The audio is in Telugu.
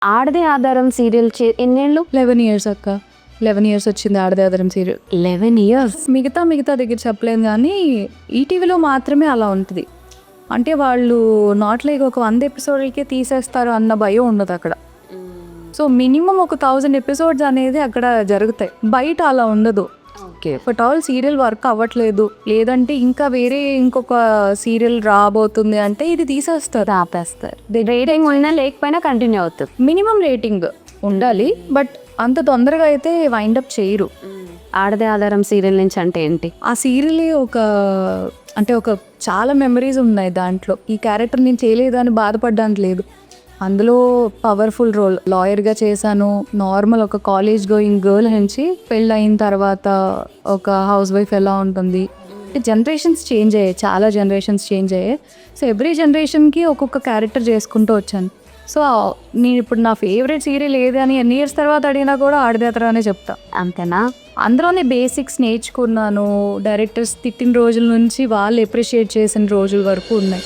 ఆడదే ఆధారం సీరియల్ ఎన్నేళ్ళు? 11 ఇయర్స్ అక్క. 11 ఇయర్స్ వచ్చింది ఆడదే ఆధారం సీరియల్. 11 ఇయర్స్. మిగతా దగ్గర చెప్పలేను కానీ ఈటీవీలో మాత్రమే అలా ఉంటుంది. అంటే వాళ్ళు నాట్ లైక్ ఒక 100 ఎపిసోడ్లకే తీసేస్తారు అన్న భయం ఉండదు అక్కడ. సో మినిమం ఒక 1000 ఎపిసోడ్స్ అనేది అక్కడ జరుగుతాయి. బయట అలా ఉండదు. Okay. But all serial work అవ్వట్లేదు, లేదంటే ఇంకా వేరే ఇంకొక సీరియల్ రాబోతుంది అంటే ఇది తీసేస్తారు, ఆపేస్తారు. రేటింగ్ ఉన్నా లేకపోయినా కంటిన్యూ అవుతుంది. మినిమం రేటింగ్ ఉండాలి, బట్ అంత తొందరగా అయితే వైండప్ చేయరు. ఆడదే ఆధారం సీరియల్ నుంచి అంటే ఏంటి? ఆ సీరియల్ ఒక చాలా మెమరీస్ ఉన్నాయి దాంట్లో. ఈ క్యారెక్టర్ నేను చేయలేదు అని బాధపడడానికి లేదు. అందులో పవర్ఫుల్ రోల్ లాయర్గా చేశాను. నార్మల్ ఒక కాలేజ్ గోయింగ్ గర్ల్ నుంచి పెళ్ళి అయిన తర్వాత ఒక హౌస్ వైఫ్ ఎలా ఉంటుంది. జనరేషన్స్ చేంజ్ అయ్యాయి, చాలా జనరేషన్స్ చేంజ్ అయ్యాయి. సో ఎవ్రీ జనరేషన్కి ఒక్కొక్క క్యారెక్టర్ చేసుకుంటూ వచ్చాను. సో నేను ఇప్పుడు నా ఫేవరెట్ సీరియల్ ఏది అని ఎన్ని ఇయర్స్ తర్వాత అడిగినా కూడా ఆడదేతర అనే చెప్తా. అంతేనా? అందులోనే బేసిక్స్ నేర్చుకున్నాను. డైరెక్టర్స్ తిట్టిన రోజుల నుంచి వాళ్ళు ఎప్రిషియేట్ చేసిన రోజుల వరకు ఉన్నాయి.